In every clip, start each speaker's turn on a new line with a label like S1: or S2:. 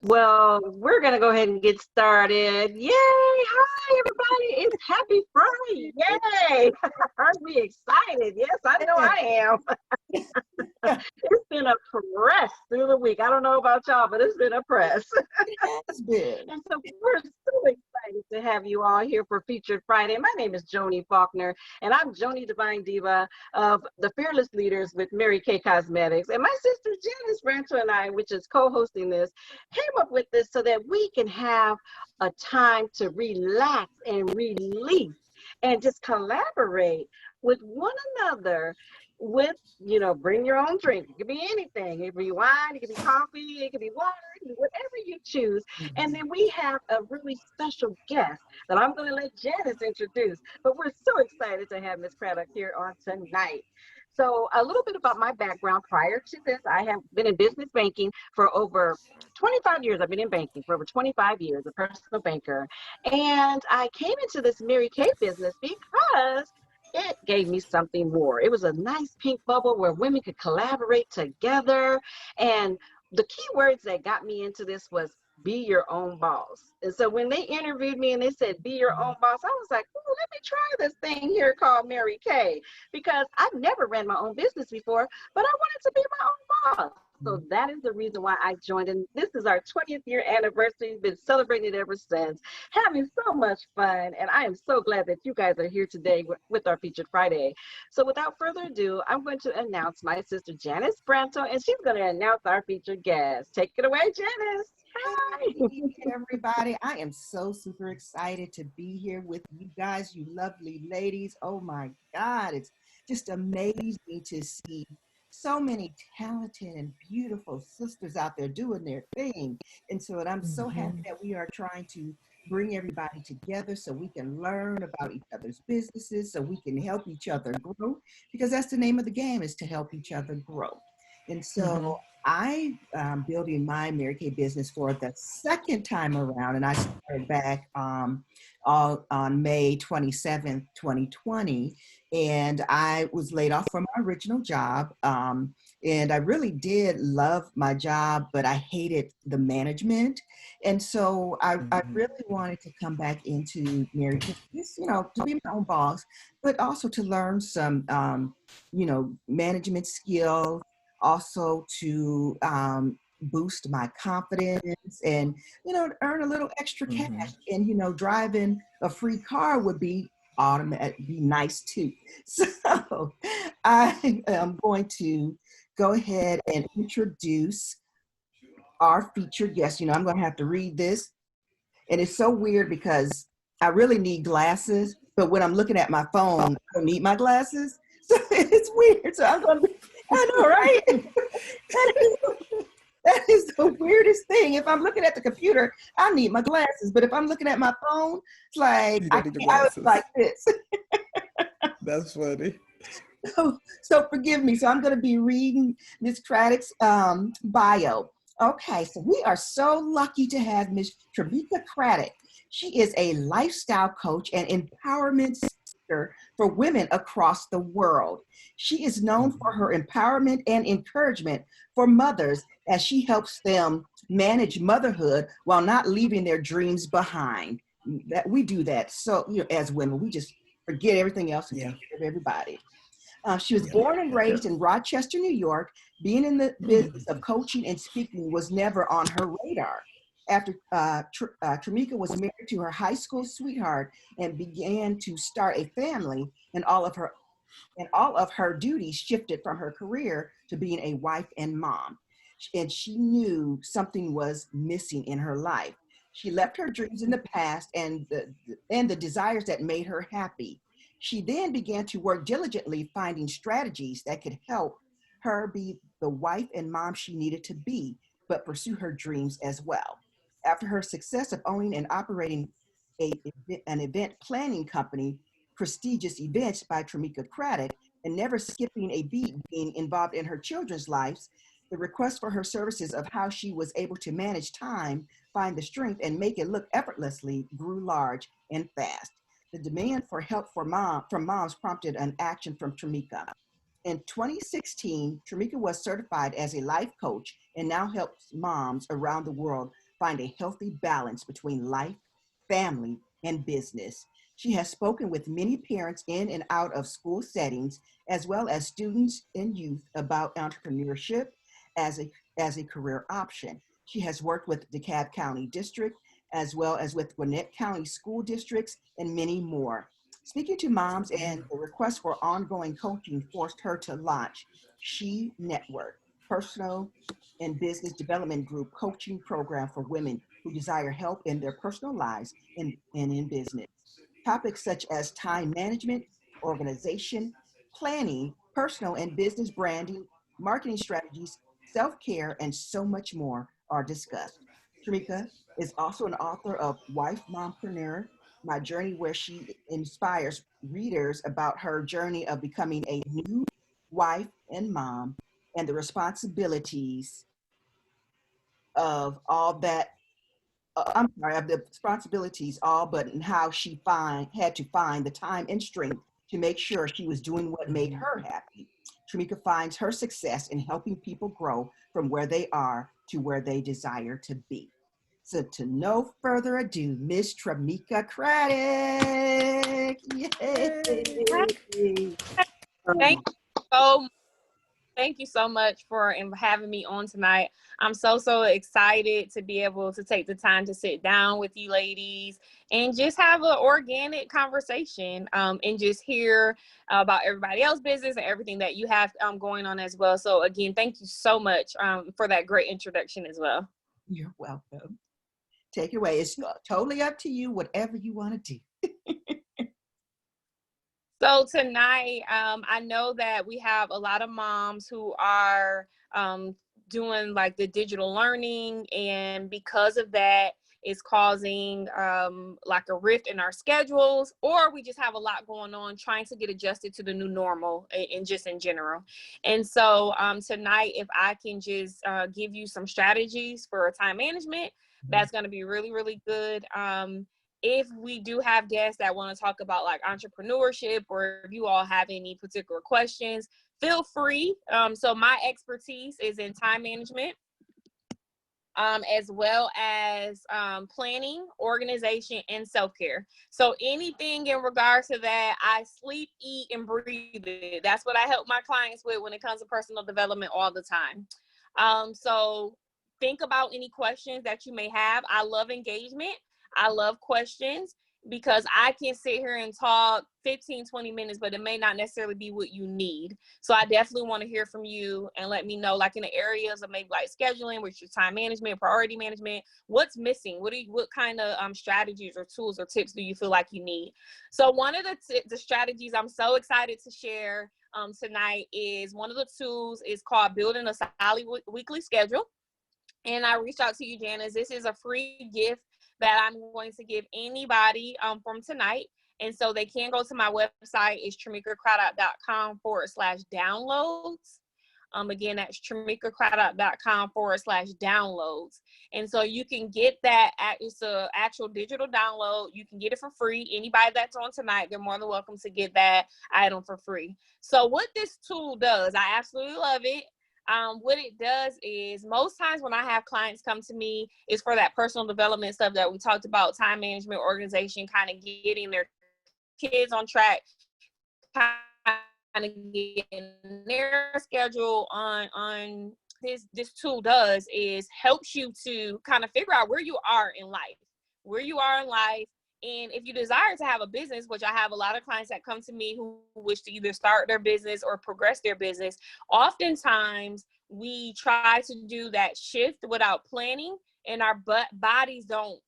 S1: Well, we're going to go ahead and get started. Yay! Hi, everybody. It's Happy Friday. Yay! Aren't we excited? Yes, I know I am. It's been a press through the week. I don't know about y'all, but it's been a press.
S2: It has been.
S1: And so we're so excited to have you all here for Featured Friday. My name is Joni Faulkner, and I'm Joni Divine Diva of the Fearless Leaders with Mary Kay Cosmetics. And my sister Janice Rancho and I, which is co-hosting this, came up with this so that we can have a time to relax and release and just collaborate with one another with, bring your own drink. It could be anything. It could be wine, it could be coffee, it could be water, whatever you choose. And then we have a really special guest that I'm going to let Janice introduce. But we're so excited to have Miss Craddock here on tonight. So a little bit about my background. Prior to this, I have been in business banking for over 25 years. I've been in banking for over 25 years, a personal banker. And I came into this Mary Kay business because it gave me something more. It was a nice pink bubble where women could collaborate together. And the key words that got me into this was be your own boss. And so when they interviewed me and they said, be your own boss, I was like, oh, let me try this thing here called Mary Kay, because I've never ran my own business before, but I wanted to be my own boss. So that is the reason why I joined. And this is our 20th year anniversary. We've been celebrating it ever since, having so much fun. And I am so glad that you guys are here today with our Featured Friday. So without further ado, I'm going to announce my sister Janice Branto, and she's going to announce our featured guest. Take it away, Janice. Hi.
S2: Hey, everybody. I am so super excited to be here with you guys, you lovely ladies. Oh my God, it's just amazing to see so many talented and beautiful sisters out there doing their thing. And so I'm so happy that we are trying to bring everybody together so we can learn about each other's businesses, so we can help each other grow, because that's the name of the game, is to help each other grow. And so I building my Mary Kay business for the second time around, and I started back all on May 27th, 2020, and I was laid off from my original job. And I really did love my job, but I hated the management. And so I really wanted to come back into Mary Kay, just, to be my own boss, but also to learn some, management skills, also to boost my confidence, and earn a little extra cash. And driving a free car would be be nice too. So I am going to go ahead and introduce our featured guest. I'm going to have to read this, and it's so weird because I really need glasses, but when I'm looking at my phone, I don't need my glasses. So it's weird. So I know, right? That is the weirdest thing. If I'm looking at the computer, I need my glasses. But if I'm looking at my phone, it's like, I was like this.
S3: That's funny.
S2: So forgive me. So I'm going to be reading Miss Craddock's bio. Okay, so we are so lucky to have Miss Tramika Craddock. She is a lifestyle coach and empowerment speaker for women across the world. She is known for her empowerment and encouragement for mothers as she helps them manage motherhood while not leaving their dreams behind. That we do that. So as women, we just forget everything else and take care of everybody. She was born and raised in Rochester, New York. Being in the business of coaching and speaking was never on her radar. After Tramika was married to her high school sweetheart and began to start a family, and all of her duties shifted from her career to being a wife and mom. And she knew something was missing in her life. She left her dreams in the past and the desires that made her happy. She then began to work diligently, finding strategies that could help her be the wife and mom she needed to be, but pursue her dreams as well. After her success of owning and operating an event planning company, Prestigious Events by Tramika Craddock, and never skipping a beat being involved in her children's lives, the request for her services of how she was able to manage time, find the strength, and make it look effortlessly grew large and fast. The demand for help from moms prompted an action from Tramika. In 2016, Tramika was certified as a life coach and now helps moms around the world find a healthy balance between life, family, and business. She has spoken with many parents in and out of school settings, as well as students and youth about entrepreneurship as a career option. She has worked with Dekalb County District, as well as with Gwinnett County School Districts, and many more. Speaking to moms, and the request for ongoing coaching forced her to launch SHEnetworks, personal and business development group coaching program for women who desire help in their personal lives and in business. Topics such as time management, organization, planning, personal and business branding, marketing strategies, self-care, and so much more are discussed. Tramika is also an author of Wife Mom Preneur, My Journey, where she inspires readers about her journey of becoming a new wife and mom and the responsibilities of all that I'm sorry, of the responsibilities all but in how she had to find the time and strength to make sure she was doing what made her happy. Tramika finds her success in helping people grow from where they are to where they desire to be. So to no further ado, Miss Tramika Craddock. Yay.
S4: Thank you so Thank you so much for having me on tonight. I'm so excited to be able to take the time to sit down with you ladies and just have an organic conversation and just hear about everybody else's business and everything that you have going on as well. So again, thank you so much for that great introduction as well.
S2: You're welcome. Take it away. It's totally up to you, whatever you want to do.
S4: So tonight, I know that we have a lot of moms who are doing like the digital learning, and because of that, it's causing like a rift in our schedules, or we just have a lot going on trying to get adjusted to the new normal and just in general. And so tonight, if I can just give you some strategies for time management, that's going to be really good. If we do have guests that want to talk about like entrepreneurship, or if you all have any particular questions, feel free. So my expertise is in time management, as well as planning, organization, and self-care. So anything in regards to that, I sleep, eat, and breathe it. That's what I help my clients with when it comes to personal development all the time. So think about any questions that you may have. I love engagement. I love questions, because I can sit here and talk 15-20 minutes, but it may not necessarily be what you need. So I definitely want to hear from you and let me know, like in the areas of maybe like scheduling, which is time management, priority management, what's missing? What kind of strategies or tools or tips do you feel like you need? So one of the strategies I'm so excited to share tonight is, one of the tools is called Building a Solid Weekly Schedule. And I reached out to you, Janice. This is a free gift that I'm going to give anybody from tonight. And so they can go to my website. It's tramikacraddock.com/downloads. Again, that's tramikacraddock.com/downloads. And so you can get that. It's an actual digital download. You can get it for free. Anybody that's on tonight, they're more than welcome to get that item for free. So what this tool does, I absolutely love it. What it does is, most times when I have clients come to me, is for that personal development stuff that we talked about, time management, organization, kind of getting their kids on track, kind of getting their schedule on. This tool does is helps you to kind of figure out where you are in life. And if you desire to have a business, which I have a lot of clients that come to me who wish to either start their business or progress their business, oftentimes we try to do that shift without planning, and our bodies don't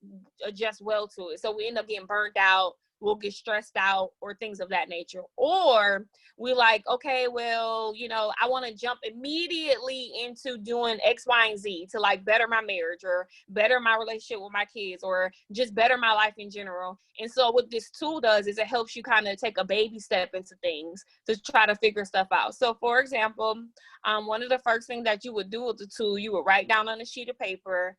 S4: adjust well to it. So we end up getting burnt out, we'll get stressed out, or things of that nature. Or we like, okay, well, I want to jump immediately into doing X, Y, and Z to like better my marriage, or better my relationship with my kids, or just better my life in general. And so what this tool does is it helps you kind of take a baby step into things to try to figure stuff out. So for example, one of the first things that you would do with the tool, you would write down on a sheet of paper,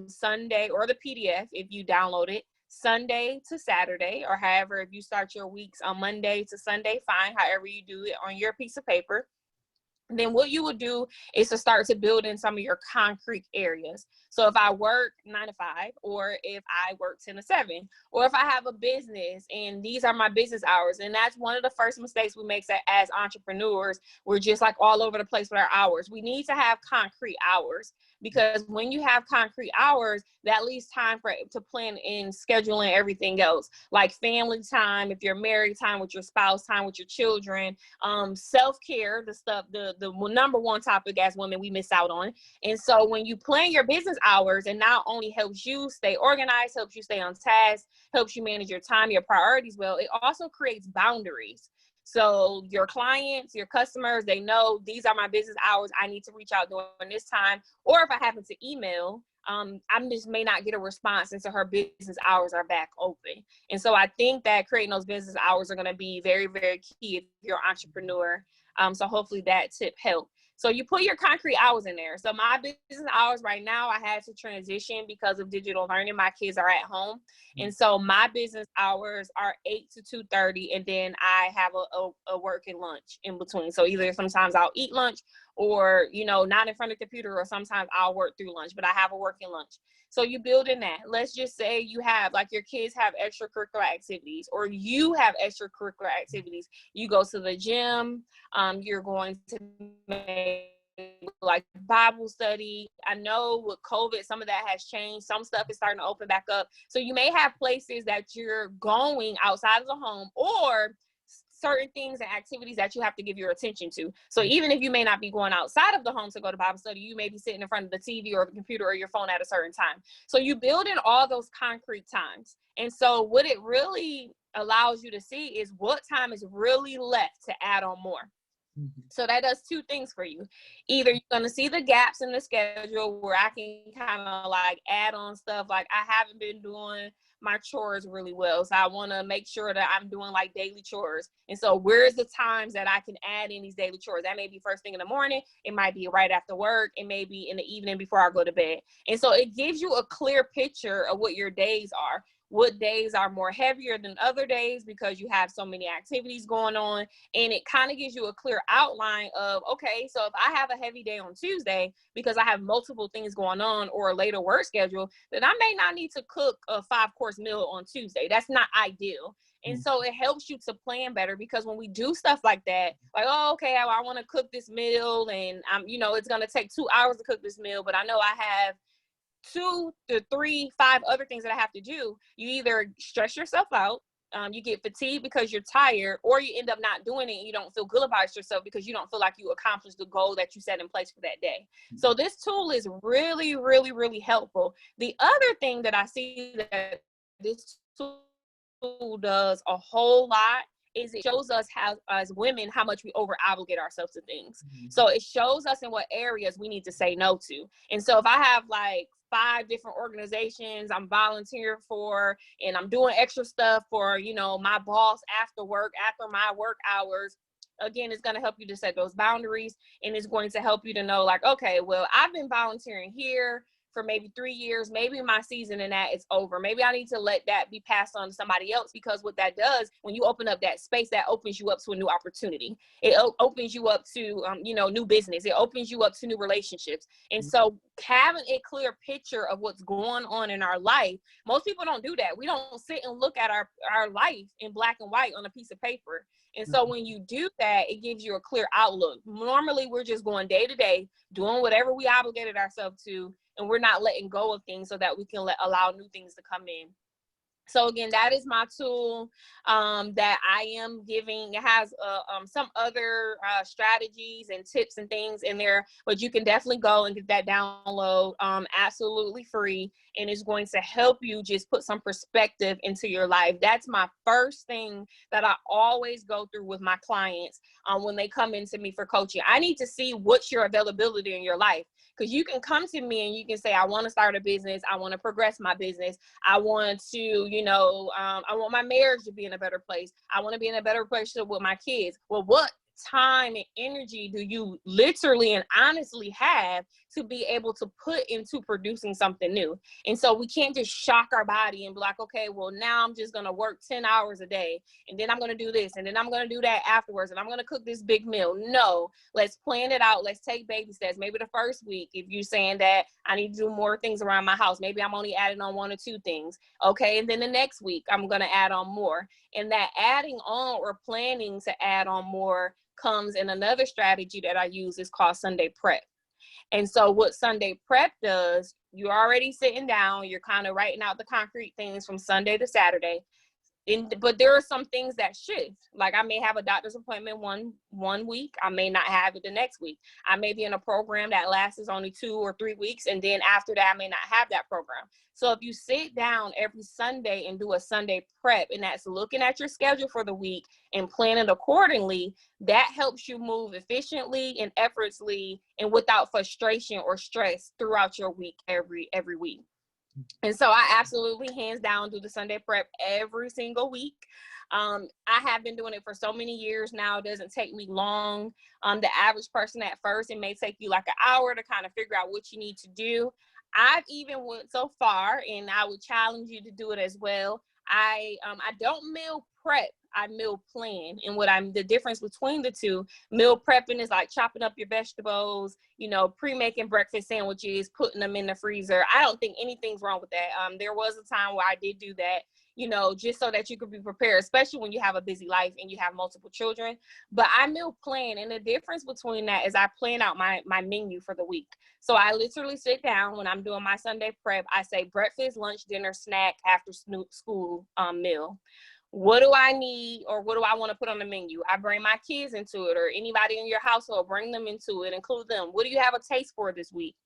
S4: Sunday, or the PDF if you download it, Sunday to Saturday, or however, if you start your weeks on Monday to Sunday, fine, however you do it on your piece of paper. then what you would do is to start to build in some of your concrete areas. So if I work 9 to 5, or if I work 10 to 7, or if I have a business and these are my business hours, and that's one of the first mistakes we make as entrepreneurs. We're just like all over the place with our hours. We need to have concrete hours, because when you have concrete hours, that leaves time to plan in scheduling everything else, like family time, if you're married, time with your spouse, time with your children, self-care, the number one topic as women we miss out on. And so when you plan your business hours, it not only helps you stay organized, helps you stay on task, helps you manage your time, your priorities well, it also creates boundaries. So your clients, your customers, they know these are my business hours. I need to reach out during this time. Or if I happen to email, I just may not get a response until her business hours are back open. And so I think that creating those business hours are going to be very, very key if you're an entrepreneur. So hopefully that tip helped. So you put your concrete hours in there. So my business hours right now, I had to transition because of digital learning. My kids are at home. And so my business hours are 8 to 2:30. And then I have a working lunch in between. So either sometimes I'll eat lunch or, not in front of the computer, or sometimes I'll work through lunch, but I have a working lunch. So you build in that. Let's just say you have, like, your kids have extracurricular activities, or you have extracurricular activities. You go to the gym, you're going to make like Bible study. I know with COVID, some of that has changed. Some stuff is starting to open back up. So you may have places that you're going outside of the home, or certain things and activities that you have to give your attention to. So even if you may not be going outside of the home to go to Bible study, you may be sitting in front of the TV or the computer or your phone at a certain time. So you build in all those concrete times. And so what it really allows you to see is what time is really left to add on more. So that does two things for you. Either you're going to see the gaps in the schedule where I can kind of like add on stuff. Like, I haven't been doing my chores really well, so I want to make sure that I'm doing like daily chores. And so where's the times that I can add in these daily chores? That may be first thing in the morning. It might be right after work. It may be in the evening before I go to bed. And so it gives you a clear picture of what your days are. What days are more heavier than other days because you have so many activities going on. And it kind of gives you a clear outline of, okay, so if I have a heavy day on Tuesday because I have multiple things going on or a later work schedule, then I may not need to cook a 5-course meal on Tuesday. That's not ideal. And so it helps you to plan better, because when we do stuff like that, like, oh, okay, I want to cook this meal, and it's going to take 2 hours to cook this meal, but I know I have 2 to 3, 5 other things that I have to do. You either stress yourself out, you get fatigued because you're tired, or you end up not doing it and you don't feel good about yourself because you don't feel like you accomplished the goal that you set in place for that day. So this tool is really, really, really helpful. The other thing that I see that this tool does a whole lot is it shows us how, as women, how much we over obligate ourselves to things. So it shows us in what areas we need to say no to. And so if I have like 5 different organizations I'm volunteering for, and I'm doing extra stuff for, my boss after work, after my work hours, again, it's going to help you to set those boundaries, and it's going to help you to know, like, okay, well, I've been volunteering here for maybe 3 years, maybe my season in that is over. Maybe I need to let that be passed on to somebody else, because what that does, when you open up that space, that opens you up to a new opportunity. It opens you up to, new business. It opens you up to new relationships. And so having a clear picture of what's going on in our life, most people don't do that. We don't sit and look at our life in black and white on a piece of paper. And so when you do that, it gives you a clear outlook. Normally, we're just going day to day, doing whatever we obligated ourselves to, and we're not letting go of things so that we can allow new things to come in. So again, that is my tool that I am giving. It has some other strategies and tips and things in there, but you can definitely go and get that download absolutely free. And it's going to help you just put some perspective into your life. That's my first thing that I always go through with my clients when they come into me for coaching. I need to see what's your availability in your life. Because you can come to me and you can say, I want to start a business. I want to progress my business. I want to, I want my marriage to be in a better place. I want to be in a better place with my kids. Well, what time and energy do you literally and honestly have to be able to put into producing something new. And so we can't just shock our body and be like, okay, well, now I'm just going to work 10 hours a day, and then I'm going to do this, and then I'm going to do that afterwards, and I'm going to cook this big meal. No, let's plan it out. Let's take baby steps. Maybe the first week, if you're saying that I need to do more things around my house, maybe I'm only adding on 1 or 2 things. Okay. And then the next week, I'm going to add on more. And that adding on or planning to add on more comes in another strategy that I use is called Sunday prep. And so what Sunday prep does, you're already sitting down, you're kind of writing out the concrete things from Sunday to Saturday. But there are some things that shift. Like I may have a doctor's appointment one week. I may not have it the next week. I may be in a program that lasts only 2 or 3 weeks. And then after that, I may not have that program. So if you sit down every Sunday and do a Sunday prep, and that's looking at your schedule for the week and planning accordingly, that helps you move efficiently and effortlessly and without frustration or stress throughout your week every week. And so I absolutely hands down do the Sunday prep every single week. I have been doing it for so many years now. It doesn't take me long. The average person at first, it may take you like an hour to kind of figure out what you need to do. I've even went so far, and I would challenge you to do it as well. I don't meal prep, I meal plan. And the difference between the two, meal prepping is like chopping up your vegetables, pre-making breakfast sandwiches, putting them in the freezer. I don't think anything's wrong with that. There was a time where I did do that, just so that you could be prepared, especially when you have a busy life and you have multiple children. But I meal plan, and the difference between that is I plan out my menu for the week. So I literally sit down when I'm doing my Sunday prep. I say breakfast, lunch, dinner, snack, after school meal. What do I need, or what do I want to put on the menu? I bring my kids into it, or anybody in your household, bring them into it, include them. What do you have a taste for this week?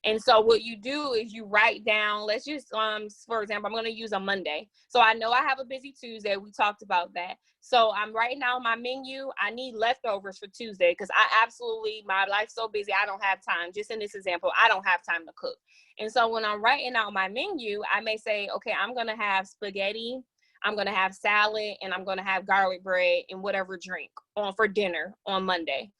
S4: And so what you do is you write down, let's just, for example, I'm going to use a Monday. So I know I have a busy Tuesday. We talked about that. So I'm writing down my menu. I need leftovers for Tuesday because my life's so busy. I don't have time. Just in this example, I don't have time to cook. And so when I'm writing out my menu, I may say, okay, I'm going to have spaghetti, I'm going to have salad, and I'm going to have garlic bread and whatever drink for dinner on Monday.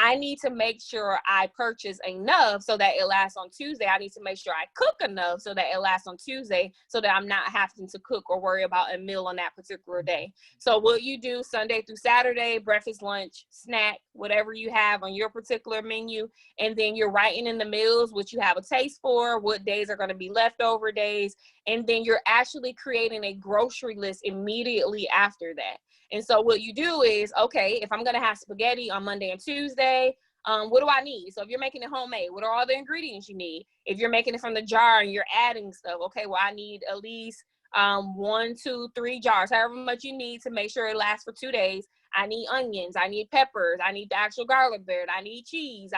S4: I need to make sure I purchase enough so that it lasts on Tuesday. I need to make sure I cook enough so that it lasts on Tuesday, so that I'm not having to cook or worry about a meal on that particular day. So what you do Sunday through Saturday, breakfast, lunch, snack, whatever you have on your particular menu, and then you're writing in the meals what you have a taste for, what days are going to be leftover days, and then you're actually creating a grocery list immediately after that. And so what you do is, okay, if I'm going to have spaghetti on Monday and Tuesday, what do I need? So if you're making it homemade, what are all the ingredients you need? If you're making it from the jar and you're adding stuff, okay, well, I need at least 1, 2, 3 jars, however much you need to make sure it lasts for 2 days. I need onions, I need peppers, I need the actual garlic bread, I need cheese,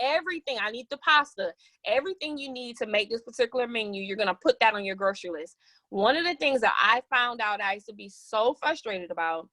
S4: everything. I need the pasta, everything you need to make this particular menu. You're going to put that on your grocery list. One of the things that I found out I used to be so frustrated about,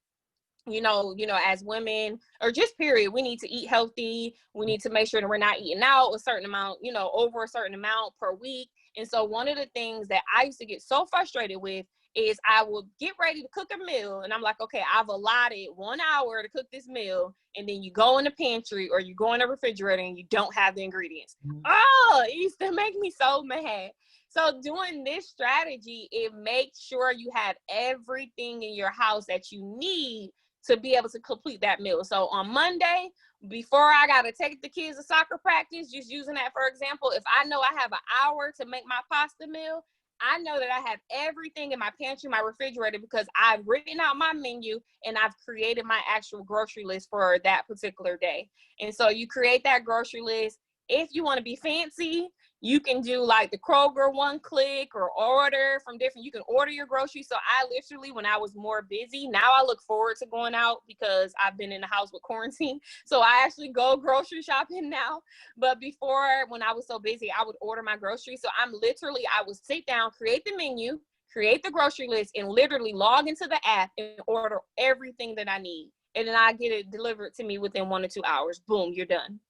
S4: as women, or just period, we need to eat healthy. We need to make sure that we're not eating out a certain amount, over a certain amount per week. And so one of the things that I used to get so frustrated with is I would get ready to cook a meal, and I'm like, okay, I've allotted 1 hour to cook this meal, and then you go in the pantry or you go in the refrigerator and you don't have the ingredients. Oh, it used to make me so mad. So doing this strategy, it makes sure you have everything in your house that you need to be able to complete that meal. So on Monday, before I got to take the kids to soccer practice, just using that for example, if I know I have an hour to make my pasta meal, I know that I have everything in my pantry, my refrigerator, because I've written out my menu and I've created my actual grocery list for that particular day. And so you create that grocery list. If you want to be fancy, you can do like the Kroger one-click or order from different, you can order your groceries. So I literally, when I was more busy, now I look forward to going out because I've been in the house with quarantine. So I actually go grocery shopping now. But before, when I was so busy, I would order my groceries. So I would sit down, create the menu, create the grocery list, and literally log into the app and order everything that I need. And then I get it delivered to me within 1 or 2 hours. Boom, you're done.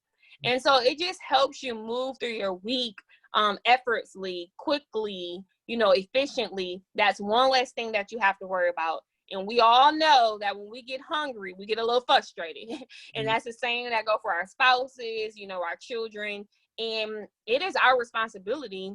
S4: And so it just helps you move through your week effortlessly, quickly, efficiently. That's one less thing that you have to worry about. And we all know that when we get hungry, we get a little frustrated. And that's the same that go for our spouses, our children, And it is our responsibility,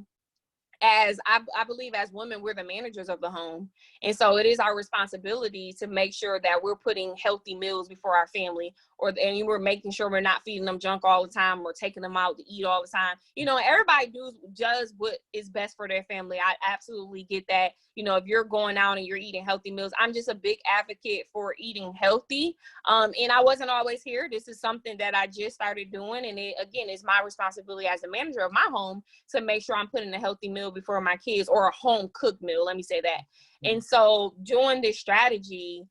S4: as I believe as women, we're the managers of the home. And so it is our responsibility to make sure that we're putting healthy meals before our family, and we're making sure we're not feeding them junk all the time or taking them out to eat all the time. You know, everybody does what is best for their family. I absolutely get that. You know, if you're going out and you're eating healthy meals, I'm just a big advocate for eating healthy. And I wasn't always here. This is something that I just started doing. And it, again, is my responsibility as the manager of my home to make sure I'm putting a healthy meal before my kids, or a home cooked meal. Let me say that. And so doing this strategy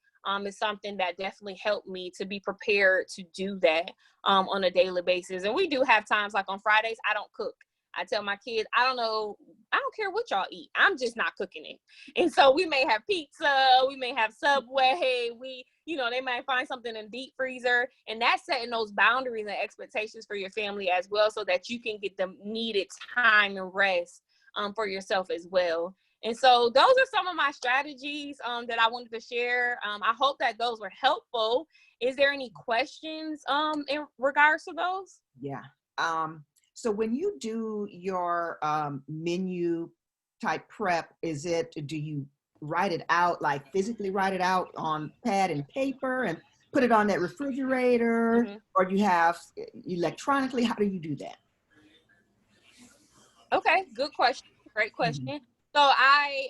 S4: is something that definitely helped me to be prepared to do that on a daily basis. And we do have times, like on Fridays, I don't cook. I tell my kids, I don't care what y'all eat. I'm just not cooking it. And so we may have pizza, we may have Subway, they might find something in deep freezer, and that's setting those boundaries and expectations for your family as well, so that you can get the needed time and rest for yourself as well. And so those are some of my strategies that I wanted to share. I hope that those were helpful. Is there any questions in regards to those?
S2: Yeah. So when you do your menu type prep, do you write it out, like physically write it out on pad and paper and put it on that refrigerator, or do you have electronically? How do you do that?
S4: Okay, good question. Great question. So I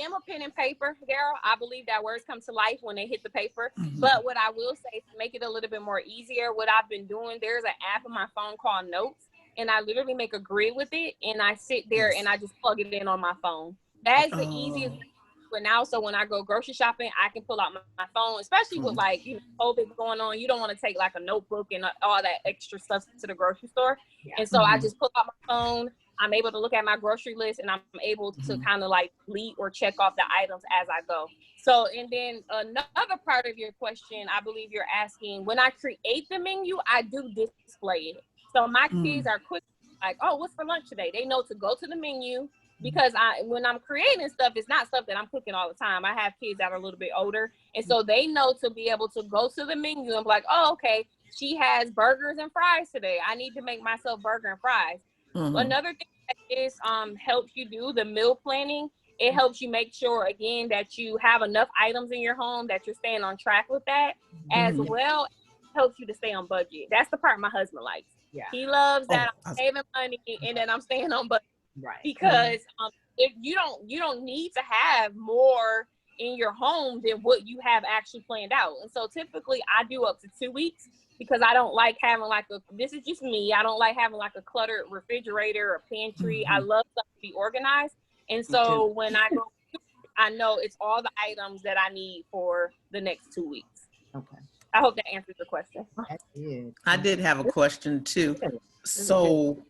S4: am a pen and paper, Daryl. I believe that words come to life when they hit the paper. But what I will say, to make it a little bit more easier, what I've been doing, there's an app on my phone called Notes, and I literally make a grid with it, and I sit there and I just plug it in on my phone. That's the easiest thing. But now, so when I go grocery shopping, I can pull out my phone, especially with COVID going on. You don't want to take like a notebook and all that extra stuff to the grocery store. Yeah. And so I just pull out my phone. I'm able to look at my grocery list, and I'm able to kind of like delete or check off the items as I go. So, and then another part of your question, I believe you're asking, when I create the menu, I do display it. So my kids are quick, like, oh, what's for lunch today? They know to go to the menu, because when I'm creating stuff, it's not stuff that I'm cooking all the time. I have kids that are a little bit older, and so they know to be able to go to the menu and be like, oh, okay, she has burgers and fries today. I need to make myself burger and fries. Another thing that this helps you do, the meal planning, it helps you make sure, again, that you have enough items in your home, that you're staying on track with that, as well. Helps you to stay on budget. That's the part my husband likes. Yeah. He loves that I'm saving money and that I'm staying on budget. Right. Because if you don't need to have more in your home than what you have actually planned out. And so typically I do up to 2 weeks, because I don't like having this is just me, I don't like having like a cluttered refrigerator or pantry. I love stuff to be organized. And so when I go, I know it's all the items that I need for the next 2 weeks. Okay. I hope that answers your question.
S3: I did have a question too. So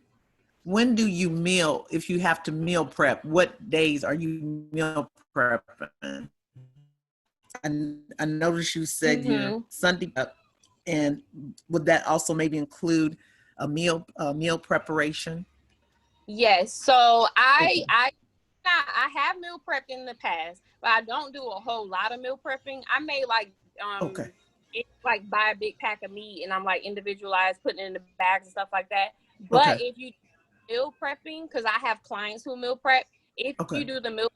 S3: when do you meal, if you have to meal prep, what days are you meal prepping? I noticed you said you're Sunday up, and would that also maybe include a meal preparation? Yes.
S4: So I have meal prepped in the past, but I don't do a whole lot of meal prepping. I may buy a big pack of meat, and I'm like individualized, putting it in the bags and stuff like that. But if you meal prepping, because I have clients who meal prep, if you do the meal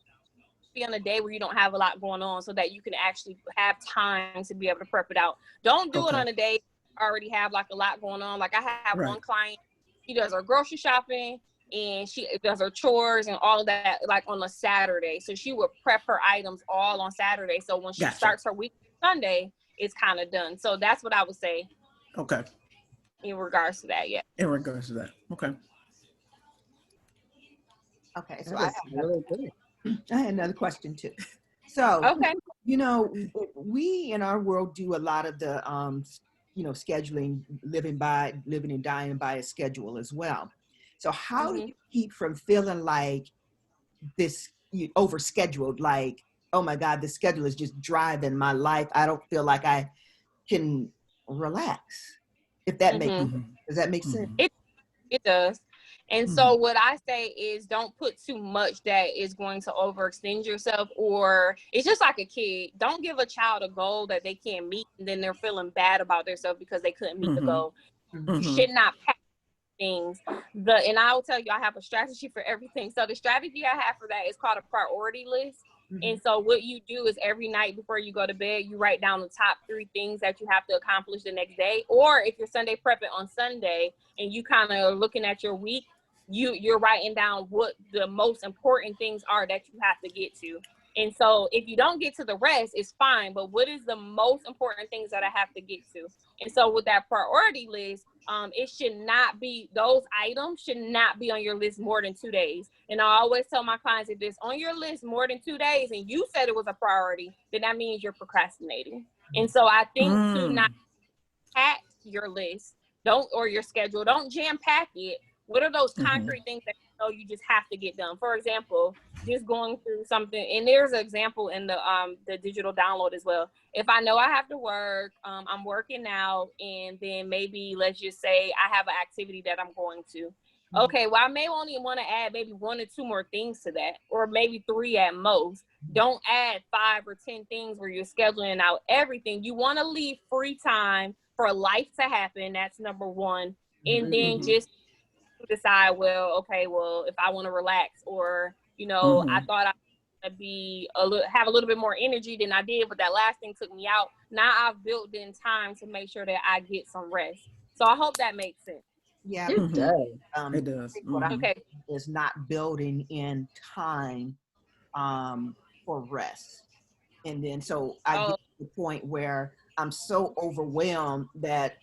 S4: on a day where you don't have a lot going on, so that you can actually have time to be able to prep it out. Don't do it on a day you already have like a lot going on. Like I have one client, she does her grocery shopping and she does her chores and all of that like on a Saturday. So she would prep her items all on Saturday. So when she starts her week Sunday, it's kind of done. So that's what I would say.
S3: Okay.
S4: In regards to that,
S3: In regards to that. Okay.
S2: Okay. So I had another question too. So, we in our world do a lot of the, scheduling, living and dying by a schedule as well. So how do you keep from feeling like overscheduled, like, oh my God, the schedule is just driving my life. I don't feel like I can relax. If that makes sense. Does that make sense?
S4: It does. And so what I say is, don't put too much that is going to overextend yourself, or it's just like a kid. Don't give a child a goal that they can't meet, and then they're feeling bad about themselves because they couldn't meet the goal. You should not pack things. And I will tell you, I have a strategy for everything. So the strategy I have for that is called a priority list. And so what you do is every night before you go to bed, you write down the top 3 things that you have to accomplish the next day. Or if you're Sunday prepping on Sunday and you kind of looking at your week, you're writing down what the most important things are that you have to get to. And so if you don't get to the rest, it's fine. But what is the most important things that I have to get to? And so with that priority list, it should not be, those items should not be on your list more than 2 days. And I always tell my clients, if it's on your list more than 2 days and you said it was a priority, then that means you're procrastinating. And so I think to not pack your list, or your schedule, don't jam pack it. What are those concrete things that you know you just have to get done? For example, just going through something, and there's an example in the digital download as well. If I know I have to work, I'm working out, and then maybe let's just say I have an activity that I'm going to. Okay, well, I may only want to add maybe 1 or 2 more things to that, or maybe 3 at most. Don't add 5 or 10 things where you're scheduling out everything. You want to leave free time for life to happen. That's number 1. And then just decide, well, okay, well, if I want to relax, or, you know, I thought I would be have a little bit more energy than I did, but that last thing took me out. Now I've built in time to make sure that I get some rest. So I hope that makes sense.
S2: Yeah,
S1: It does.
S3: It does.
S2: What I
S4: Okay.
S2: is not building in time for rest. And then so I get to the point where I'm so overwhelmed that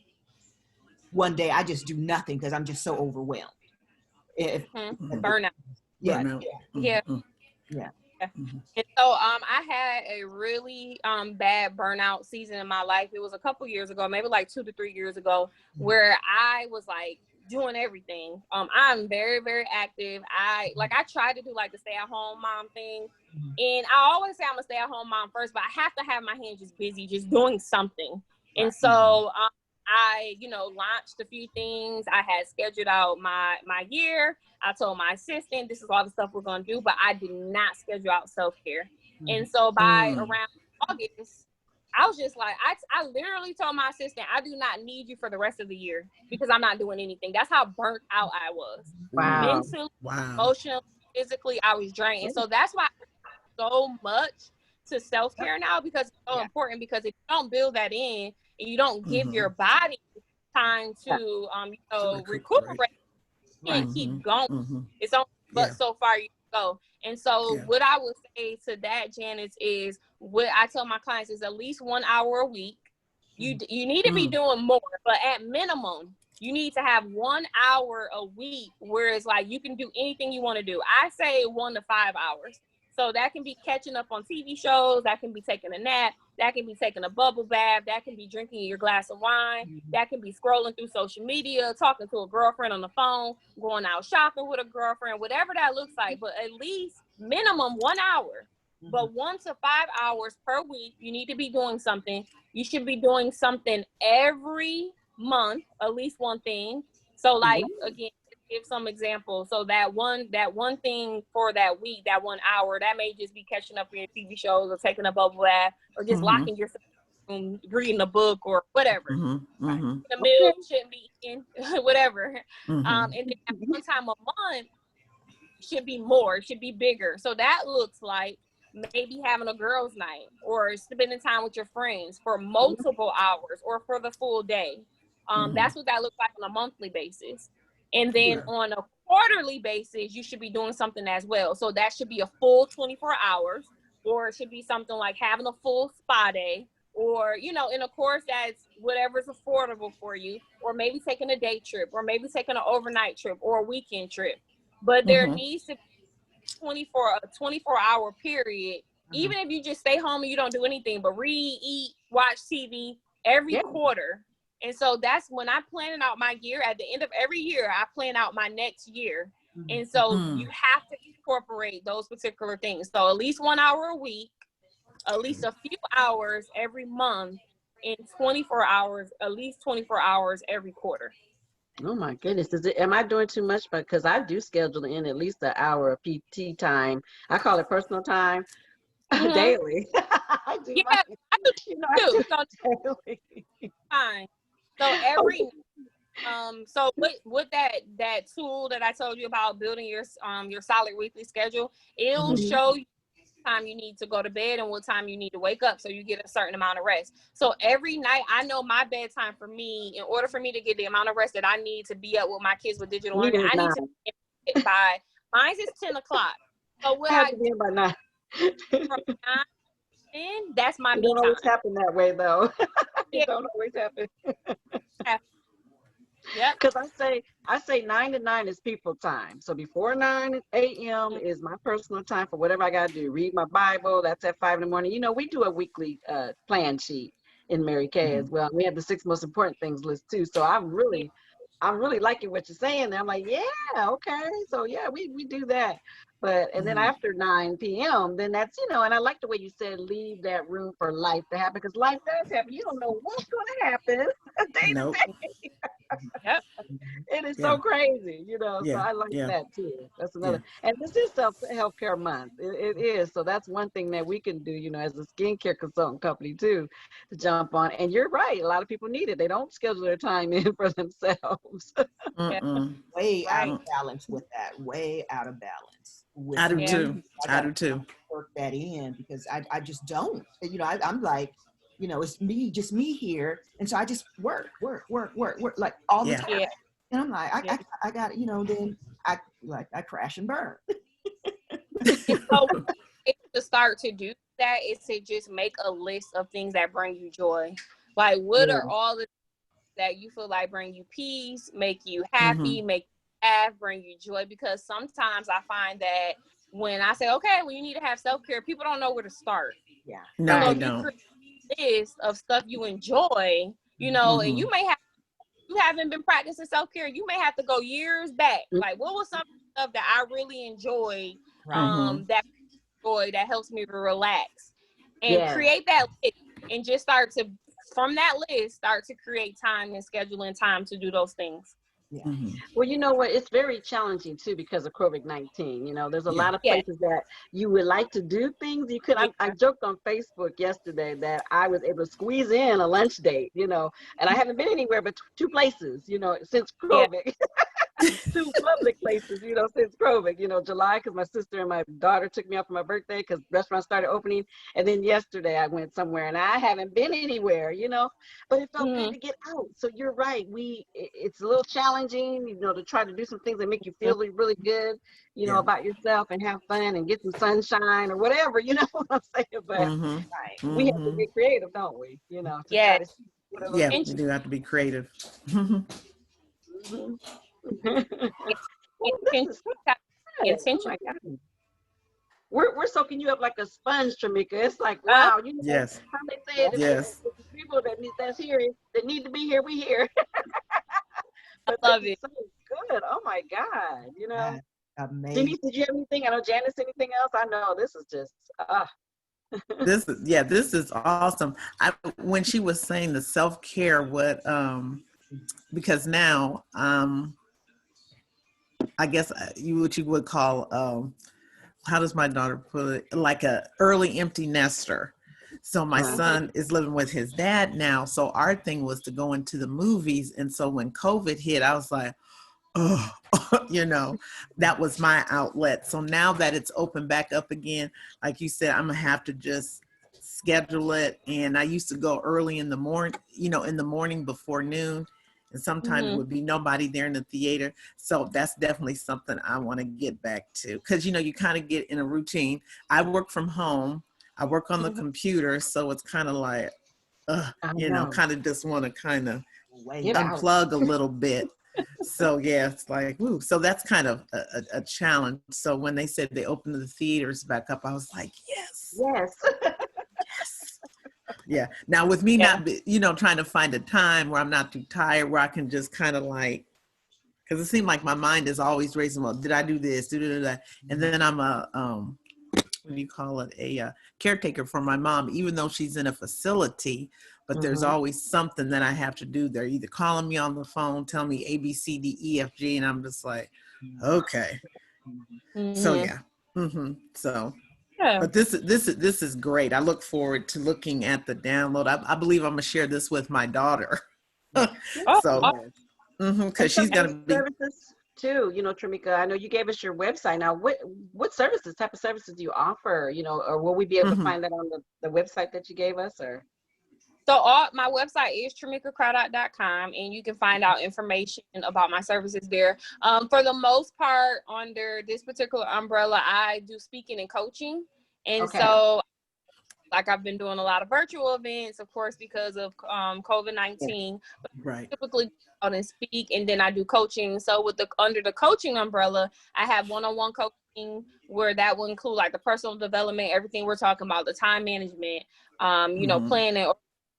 S2: one day I just do nothing because I'm just so overwhelmed.
S4: Burnout.
S2: Yeah.
S4: Yeah.
S2: Yeah.
S4: And so I had a really bad burnout season in my life. It was a couple years ago, maybe like 2 to 3 years ago, where I was like doing everything. I'm very, very active. I tried to do like the stay-at-home mom thing. And I always say I'm a stay-at-home mom first, but I have to have my hands just busy, just doing something. And so I, launched a few things. I had scheduled out my year. I told my assistant, this is all the stuff we're going to do, but I did not schedule out self-care. And so by around August, I was just like, I literally told my assistant, I do not need you for the rest of the year because I'm not doing anything. That's how burnt out I was.
S1: Wow.
S4: Mentally, emotionally, physically, I was drained. And so that's why I so much to self-care now, because it's so important, because if you don't build that in and you don't give your body time to recuperate, you can't keep going. It's only but so far you go. And so what I would say to that, Janice, is what I tell my clients is at least 1 hour a week. You need to be doing more, but at minimum, you need to have 1 hour a week where it's like you can do anything you want to do. I say 1 to 5 hours. So that can be catching up on TV shows. That can be taking a nap. That can be taking a bubble bath. That can be drinking your glass of wine. That can be scrolling through social media, talking to a girlfriend on the phone, going out shopping with a girlfriend, whatever that looks like. But at least minimum 1 hour. But 1 to 5 hours per week, you need to be doing something. You should be doing something every month, at least one thing. So like, again, give some examples. So that one thing for that week, that 1 hour, that may just be catching up on your TV shows, or taking a bubble bath, or just locking yourself in, reading a book, or whatever. The meal shouldn't be eating, whatever. And then at one time a month should be more, should be bigger. So that looks like maybe having a girls' night, or spending time with your friends for multiple hours, or for the full day. That's what that looks like on a monthly basis. And then on a quarterly basis, you should be doing something as well. So that should be a full 24 hours, or it should be something like having a full spa day, or, in a course that's whatever's affordable for you, or maybe taking a day trip, or maybe taking an overnight trip, or a weekend trip. But there needs to be a 24-hour period, even if you just stay home and you don't do anything but read, eat, watch TV every quarter. And so that's when I'm planning out my year. At the end of every year, I plan out my next year. And so you have to incorporate those particular things. So at least 1 hour a week, at least a few hours every month, and 24 hours, at least 24 hours every quarter.
S1: Oh my goodness. Am I doing too much? Because I do schedule in at least an hour of PT time. I call it personal time daily. I do
S4: I do too.
S1: daily.
S4: Fine. So every So with that tool that I told you about, building your solid weekly schedule, it'll show you time you need to go to bed and what time you need to wake up, so you get a certain amount of rest. So every night, I know my bedtime for me, in order for me to get the amount of rest that I need to be up with my kids with digital learning, I need to be in by, mine is 10 o'clock. So what I do
S1: by 9.
S4: from 9 to 10, that's my
S1: It
S4: me
S1: don't
S4: time.
S1: always happen that way, though.
S4: Yeah.
S1: It don't always happen.
S4: Yep.
S1: Because I say 9 to 9 is people time. So before 9 a.m. is my personal time for whatever I got to do. Read my Bible. That's at 5 in the morning. You know, we do a weekly plan sheet in Mary Kay as well. We have the 6 most important things list too. So I'm really liking what you're saying there. I'm like, yeah, okay. So yeah, we do that. But and then after 9 p.m., then that's, you know, and I like the way you said leave that room for life to happen, because life does happen. You don't know what's going to happen day to
S3: Nope.
S1: day.
S4: Yep.
S1: It is so crazy, you know. So I like
S3: Yeah.
S1: that too. That's another. And this is healthcare month. It is. So that's one thing that we can do, you know, as a skincare consultant company too, to jump on. And you're right. A lot of people need it. They don't schedule their time in for themselves.
S2: Way out of balance with that. Way out of balance.
S3: I do too. I do too.
S2: Work that in, because I just don't. You know, I'm like, you know, it's just me here, and so I just work like all the time.
S4: Yeah.
S2: And I'm like, I got, you know, then I crash and burn.
S4: So to start to do that is to just make a list of things that bring you joy. Like, what are all the things that you feel like bring you peace, make you happy, make you laugh, bring you joy? Because sometimes I find that when I say, okay, well, you need to have self-care, people don't know where to start.
S2: Yeah.
S3: No,
S4: so
S3: they don't.
S4: List of stuff you enjoy, you know, and you haven't been practicing self-care. You may have to go years back. Like, what was some stuff that I really enjoyed, that helps me to relax, and create that list, and just from that list, start to create time and scheduling time to do those things.
S2: Yeah.
S1: Well, you know what? It's very challenging too because of COVID-19. You know, there's a lot of places that you would like to do things. You could. I joked on Facebook yesterday that I was able to squeeze in a lunch date. You know, and I haven't been anywhere but 2 places. You know, since COVID. 2 public places, you know, since COVID, you know, July, because my sister and my daughter took me out for my birthday because restaurants started opening. And then yesterday I went somewhere, and I haven't been anywhere, you know, but it felt good to get out. So you're right. It's a little challenging, you know, to try to do some things that make you feel really good, you know, about yourself, and have fun and get some sunshine or whatever, you know what I'm saying? But we have to get creative, don't we? You know, to try to see whatever.
S3: You do have to be creative.
S1: We're soaking you up like a sponge, Tramika. It's like, wow, you know how they say it. If people that's here that need to be here, we here.
S4: I love it.
S1: So good. Oh my God. You know.
S2: Amazing.
S1: Denise, did you have anything? I know Janice, anything else? I know this is just
S3: this is awesome. When she was saying the self-care, because now I guess what you would call how does my daughter put it, like a early empty nester. So my son is living with his dad now. So our thing was to go into the movies. And so when COVID hit, I was like, oh, you know, that was my outlet. So now that it's open back up again, like you said, I'm gonna have to just schedule it. And I used to go early in the morning, you know, in the morning before noon. And sometimes it would be nobody there in the theater. So that's definitely something I want to get back to. Because, you know, you kind of get in a routine. I work from home. I work on the computer. So it's kind of like, you know, kind of just want to kind of unplug a little bit. So, yeah, it's like, woo. So that's kind of a challenge. So when they said they opened the theaters back up, I was like, yes.
S1: Yes.
S3: Yeah. Now with me not, you know, trying to find a time where I'm not too tired, where I can just kind of like, because it seemed like my mind is always racing. Well, did I do this? And then I'm a, what do you call it? A caretaker for my mom, even though she's in a facility, but there's always something that I have to do. They're either calling me on the phone, telling me A, B, C, D, E, F, G, and I'm just like, okay. So yeah. So. Yeah. But this is great. I look forward to looking at the download. I believe I'm gonna share this with my daughter. So Because she's going to be.
S1: Services too, Tramika, I know you gave us your website. Now, what type of services do you offer, or will we be able to find that on the website that you gave us, or?
S4: So my website is tramikacraddock.com, and you can find out information about my services there. For the most part, under this particular umbrella, I do speaking and coaching. And so like I've been doing a lot of virtual events, of course, because of COVID-19. But
S3: right.
S4: Typically out and speak, and then I do coaching. So under the coaching umbrella, I have one-on-one coaching where that will include like the personal development, everything we're talking about, the time management, planning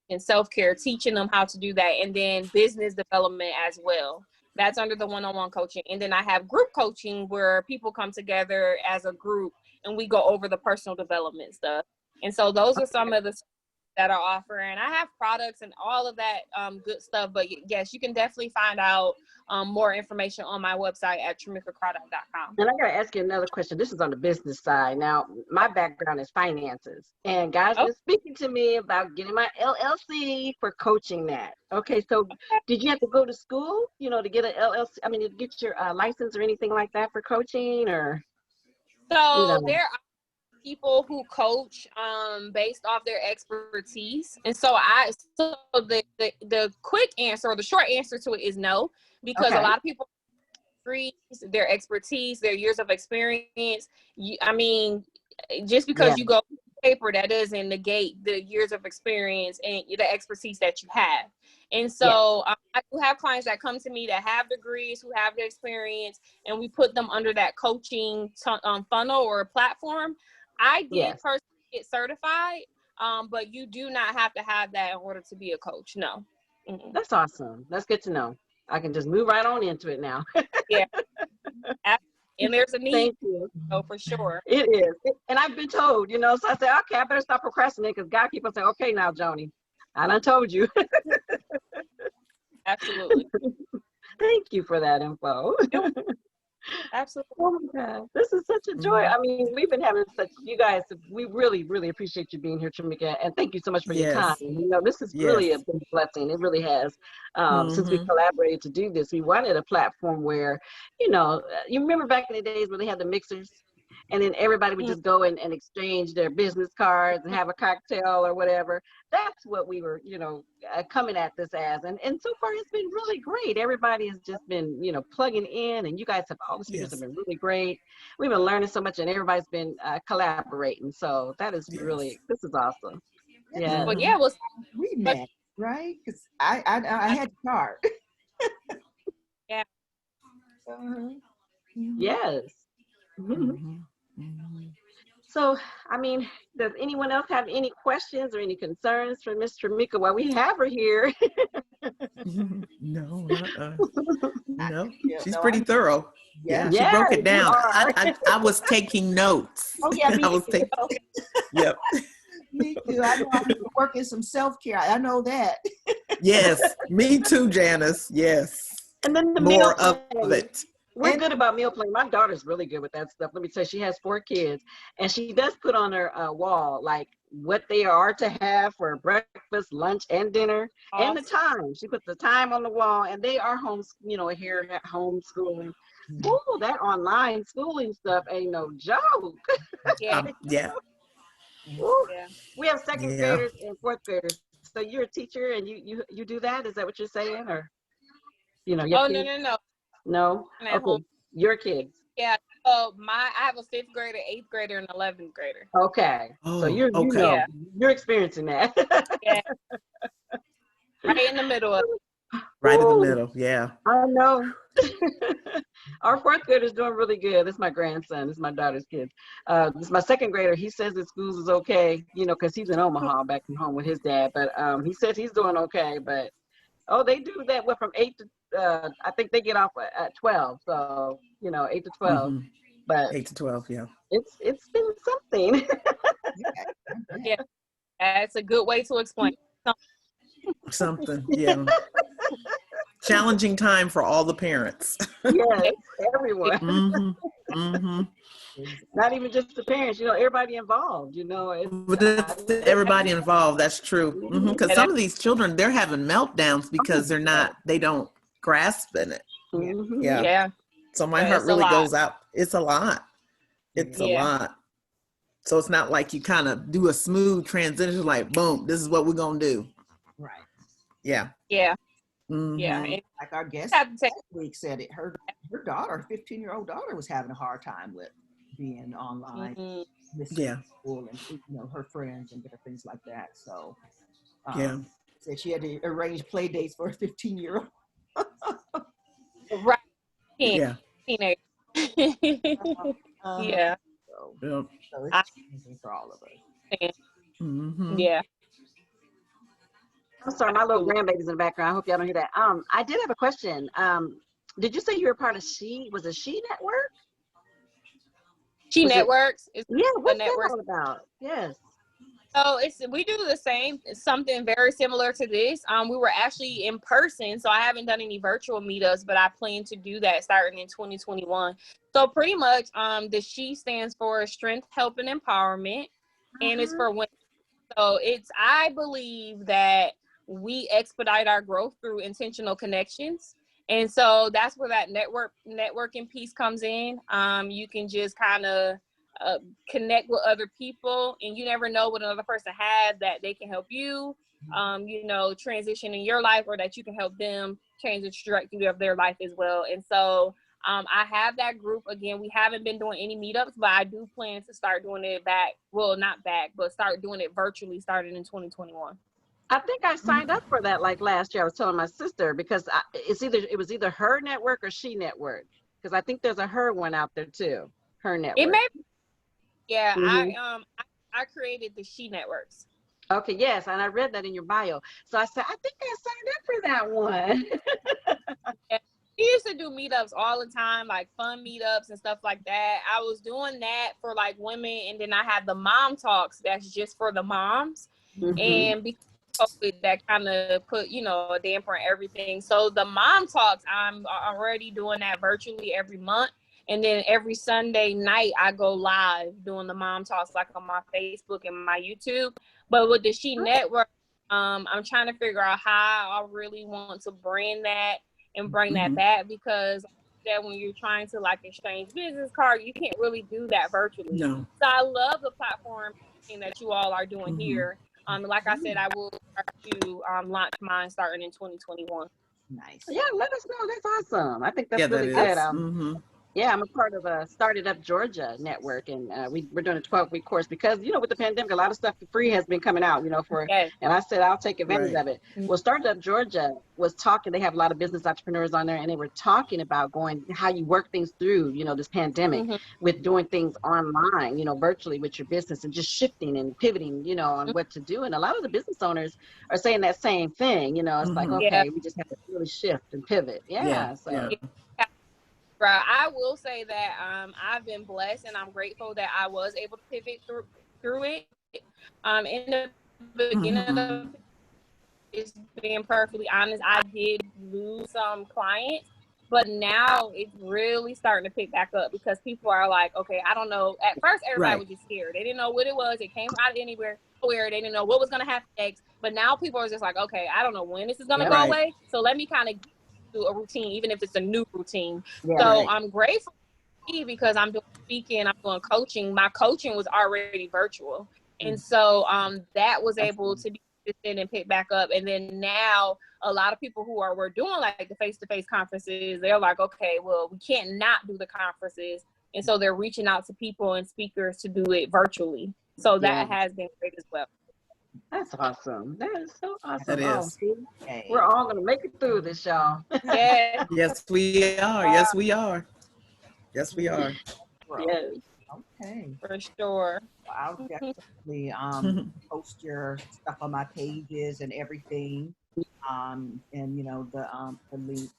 S4: and self-care, teaching them how to do that, and then business development as well. That's under the one-on-one coaching. And then I have group coaching where people come together as a group and we go over the personal development stuff. And so those are some of the that are offering. I have products and all of that good stuff, but yes, you can definitely find out more information on my website at tramikacraddock.com.
S1: And I got to ask you another question. This is on the business side. Now, my background is finances, and guys been speaking to me about getting my LLC for coaching that. Okay, so did you have to go to school, to get an LLC? I mean, to get your license or anything like that for coaching, or?
S4: So there are people who coach based off their expertise, and so the quick answer or the short answer to it is no, because a lot of people their expertise, their years of experience. Just because you go paper, that doesn't negate the years of experience and the expertise that you have. And so I do have clients that come to me that have degrees, who have the experience, and we put them under that coaching funnel or platform. I did personally get certified, but you do not have to have that in order to be a coach. No. Mm-mm.
S1: That's awesome. That's good to know. I can just move right on into it now.
S4: Yeah. And there's a need.
S1: Thank you.
S4: Oh, for sure.
S1: It is. And I've been told, so I said, okay, I better stop procrastinating, because God keeps on saying, okay, now, Joni, I done told you.
S4: Absolutely.
S1: Thank you for that info.
S4: Absolutely.
S1: Oh my God, this is such a joy. I mean, we've been having you guys, we really, really appreciate you being here, Tramika, and thank you so much for your time. This is really a big blessing. It really has. Since we collaborated to do this, we wanted a platform where, you remember back in the days when they had the mixers, and then everybody would just go and exchange their business cards and have a cocktail or whatever. That's what we were, coming at this as. And so far, it's been really great. Everybody has just been, plugging in, and you guys all the speakers have been really great. We've been learning so much, and everybody's been collaborating. So that is this is awesome. Yeah.
S4: Well,
S2: we met, right? Because I had the card.
S4: Yeah.
S1: Yes. So, does anyone else have any questions or any concerns for Ms. Tramika while we have her here?
S3: No, no, she's pretty thorough. Yeah, she broke it down. I was taking notes.
S2: Oh yeah,
S3: I was taking. Yep.
S2: Me too. I know I need to work in some self-care. I know that.
S3: Yes, me too, Janice. Yes.
S1: And then the
S3: more of it.
S1: We're good about meal planning. My daughter's really good with that stuff. Let me tell you, she has 4 kids, and she does put on her wall like what they are to have for breakfast, lunch, and dinner, and the time. She puts the time on the wall, and they are here at homeschooling. Ooh, that online schooling stuff ain't no joke.
S4: Yeah.
S1: We have 2nd graders and 4th graders. So you're a teacher, and you do that? Is that what you're saying, or your kids? No. Okay. Your kids.
S4: Yeah. So I have a 5th grader, 8th grader, and 11th grader.
S1: Okay. So you're experiencing that.
S4: Yeah. Right in the middle of it.
S3: Right in the middle. Yeah.
S1: I know. Our 4th grader is doing really good. This is my grandson. This is my daughter's kids. This is my 2nd grader. He says that schools is okay, because he's in Omaha back from home with his dad. But he says he's doing okay. But they do that from 8 to I think they get off at 12, so 8 to 12. But
S3: 8 to 12, yeah.
S1: It's been something.
S4: Yeah, that's a good way to explain
S3: something. Yeah. Challenging time for all the parents.
S1: Yes, everyone. Not even just the parents, everybody involved.
S3: Everybody involved. That's true. Because some of these children, they're having meltdowns because they don't grasping it.
S1: Mhm.
S3: Yeah.
S4: Yeah.
S3: So my
S4: Yeah,
S3: heart
S4: it's a
S3: really
S4: lot.
S3: goes out. It's a lot. It's a
S4: Yeah.
S3: lot. So it's not like you kind of do a smooth transition, like, boom, this is what we're going to do.
S2: Right.
S3: Yeah.
S4: Yeah.
S3: Mhm.
S4: Yeah. And
S2: Like our guest
S4: have to take,
S2: last week said it, her daughter, 15-year-old daughter, was having a hard time with being online,
S4: mhm.
S2: missing
S3: Yeah.
S2: school and, you know, her friends and different things like that. So
S3: Yeah.
S2: said she had to arrange play dates for a 15-year-old.
S4: Right.
S3: Yeah.
S4: Teenage. Yeah.
S2: So,
S3: Yeah.
S2: so
S4: I
S2: it's changing for all of us.
S4: understand.
S3: Mhm.
S4: Yeah.
S1: I'm sorry, my little
S4: Absolutely.
S1: grandbaby's in the background. I hope y'all don't hear that. I did have a question. Did you say you were part of was it SHEnetworks? Was it?
S4: SHEnetworks is
S1: Yeah,
S4: a
S1: what's that
S4: network.
S1: all about? Yes.
S4: So we do the same, something very similar to this. We were actually in person, so I haven't done any virtual meetups, but I plan to do that starting in 2021. So pretty much, the SHE stands for Strength, Help, and Empowerment, and it's for women. So I believe that we expedite our growth through intentional connections. And so that's where that networking piece comes in. You can just kind of connect with other people, and you never know what another person has that they can help you, transition in your life, or that you can help them change the trajectory of their life as well. And so I have that group. Again, we haven't been doing any meetups, but I do plan to start doing it but start doing it virtually starting in 2021.
S1: I think I signed up for that like last year. I was telling my sister because it was either her network or SHEnetwork, because I think there's a her one out there too. Her
S4: It
S1: network.
S4: may, yeah.
S1: Mhm.
S4: I created the SHEnetworks.
S1: Okay, yes, and I read that in your bio. So I said, I think I signed up for that one.
S4: Yeah. We used to do meetups all the time, like fun meetups and stuff like that. I was doing that for like women, and then I had the mom talks that's just for the moms.
S1: Mhm.
S4: And because of COVID, that kind of put, a damper on everything. So the mom talks, I'm already doing that virtually every month. And then every Sunday night, I go live doing the mom talks, like on my Facebook and my YouTube. But with the SHEnetwork, I'm trying to figure out how I really want to brand that and bring that back, because that when you're trying to like exchange business cards, you can't really do that virtually.
S3: No.
S4: So I love the platform that you all are doing
S3: Mhm.
S4: here. Like I said, I will start to launch mine starting in 2021.
S2: Nice.
S1: Yeah, let us know. That's awesome. I think that's
S3: Yeah, that
S1: really
S3: is.
S1: good.
S3: Mhm.
S1: Yeah, I'm a part of a Started Up Georgia network, and we're doing a 12-week course because, with the pandemic, a lot of stuff for free has been coming out,
S4: Yes.
S1: and I said, I'll take advantage
S3: Right.
S1: of it. Well, Started Up Georgia was talking, they have a lot of business entrepreneurs on there, and they were talking about how you work things through, this pandemic with doing things online, virtually with your business, and just shifting and pivoting, on what to do. And a lot of the business owners are saying that same thing, it's like,
S3: Mhm.
S4: Yeah.
S1: okay, we just have to really shift and pivot.
S3: Yeah.
S1: Yeah, so.
S3: Yeah.
S4: Right. I will say that I've been blessed, and I'm grateful that I was able to pivot through it. In the beginning of
S3: Mhm.
S4: just being perfectly honest, I did lose some clients, but now it's really starting to pick back up, because people are like, okay, I don't know. At first, everybody
S3: Right.
S4: was just scared. They didn't know what it was. It came out of nowhere. They didn't know what was going to happen next. But now people are just like, okay, I don't know when this is going to
S1: Yep.
S4: go
S3: Right.
S4: away. So let me kind of do a routine, even if it's a new routine.
S1: Yeah.
S4: So
S3: Right.
S4: I'm grateful because I'm doing speaking, I'm doing coaching. My coaching was already virtual. And so that was able to be consistent and pick back up. And then now a lot of people who were doing like the face-to-face conferences, they're like, okay, well, we can't not do the conferences. And so they're reaching out to people and speakers to do it virtually. So that has been great as well.
S1: That's awesome. That is so
S3: That
S1: awesome. Oh,
S3: is.
S1: see, we're all going to make it through this, y'all.
S4: Yeah.
S3: Yes, we are. Yes, we are. Yes, we are.
S1: Yes.
S2: Okay.
S4: For sure.
S2: Well, I'll definitely post your stuff on my pages and everything, and the link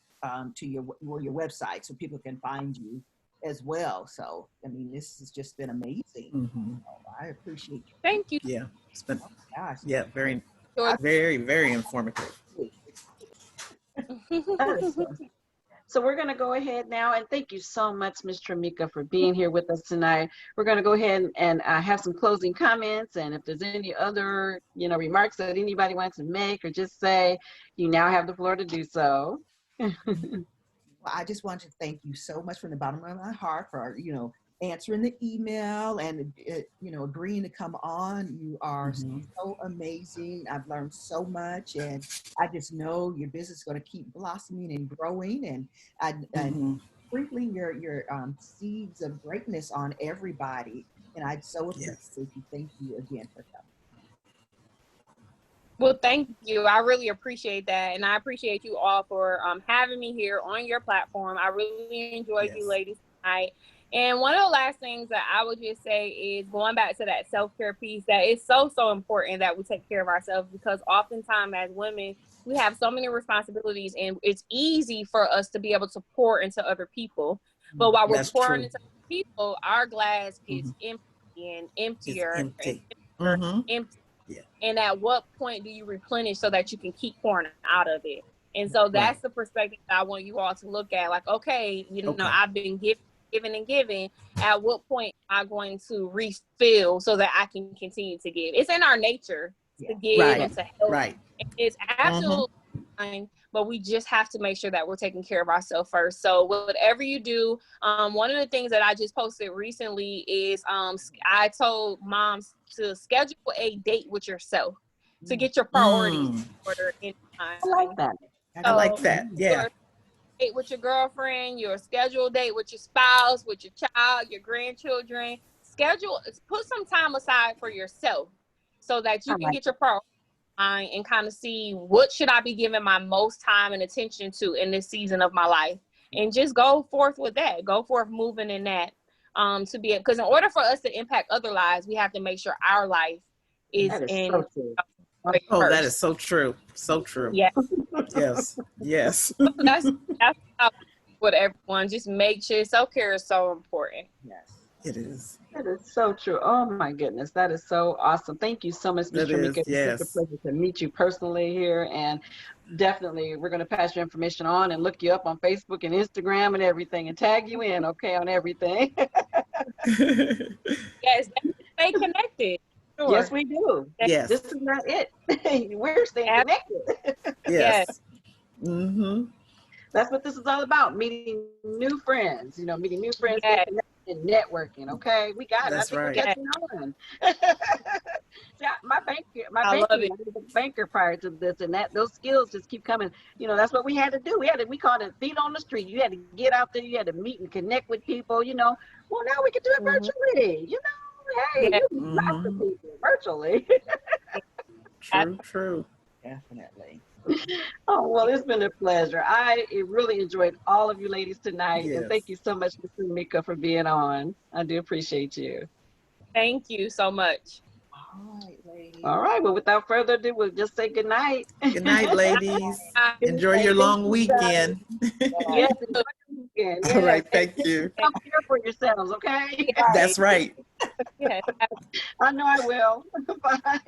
S2: to your website so people can find you as well. So I mean, this has just been amazing.
S3: Mhm.
S2: I appreciate you.
S4: Thank you.
S3: Yeah. It's been
S2: Gosh.
S3: very,
S4: Sure.
S3: very, very informative.
S1: So we're going to go ahead now, and thank you so much, Ms. Tramika, for being here with us tonight. We're going to go ahead and have some closing comments, and if there's any other, remarks that anybody wants to make or just say, you now have the floor to do so.
S2: Well, I just want to thank you so much from the bottom of my heart for, answering the email and, agreeing to come on. You are so amazing. I've learned so much, and I just know your business is going to keep blossoming and growing, and sprinkling your seeds of greatness on everybody. And I so appreciate you. Thank you again for coming.
S4: Well, thank you. I really appreciate that. And I appreciate you all for having me here on your platform. I really enjoyed you ladies tonight. And one of the last things that I would just say is going back to that self-care piece, that it's so, so important that we take care of ourselves, because oftentimes as women, we have so many responsibilities, and it's easy for us to be able to pour into other people. But while we're pouring into other people, our glass gets empty and emptier and empty.
S3: Yeah.
S4: And at what point do you replenish so that you can keep pouring out of it? And so that's the perspective that I want you all to look at. Like, okay, I've been giving and giving. At what point am I going to refill so that I can continue to give? It's in our nature to give and to help.
S3: Right.
S4: It's absolutely fine, but we just have to make sure that we're taking care of ourselves first. So whatever you do, one of the things that I just posted recently is I told moms to schedule a date with yourself to get your priorities in order in time.
S1: I like that.
S3: I like that. Yeah.
S4: Date with your girlfriend, your scheduled date with your spouse, with your child, your grandchildren. Put some time aside for yourself so that you can get your priorities and kind of see what should I be giving my most time and attention to in this season of my life, and just go forth with that. Go forth moving in that because in order for us to impact other lives, we have to make sure our life is in.
S1: So true.
S3: Oh, that is so true. So true.
S4: Yeah.
S3: Yes.
S4: That's what everyone, just make sure self-care is so important.
S1: Yes.
S3: It is.
S1: That is so true. Oh my goodness, that is so awesome. Thank you so much, Ms. Tramika. It's such a pleasure to meet you personally here, and definitely we're going to pass your information on and look you up on Facebook and Instagram and everything, and tag you in, okay, on everything.
S4: Yes, stay connected. Sure.
S1: Yes, we do.
S3: Yes.
S1: This is not it. We're staying connected.
S3: Yes.
S1: That's what this is all about, meeting new friends, meeting new friends and networking, okay? We got it.
S3: That's
S1: I think we're catching on. Yeah, my banker prior to this, and those skills just keep coming. That's what we had to do. We called it feet on the street. You had to get out there, you had to meet and connect with people, Well, now we can do it virtually, Hey, lots of people virtually.
S3: True.
S2: Definitely.
S1: Oh, well, it's been a pleasure. I really enjoyed all of you ladies tonight.
S3: Yes.
S1: And thank you so much, Ms. Tramika, for being on. I do appreciate you.
S4: Thank you so much.
S2: All right, ladies.
S1: All right. Well, without further ado, we'll just say good night.
S3: Good night, ladies. Enjoy your long weekend.
S1: Yes, enjoy your weekend.
S3: All right. Thank you.
S1: Come care for yourselves, okay?
S3: That's right.
S4: Yes.
S1: I know I will. Bye.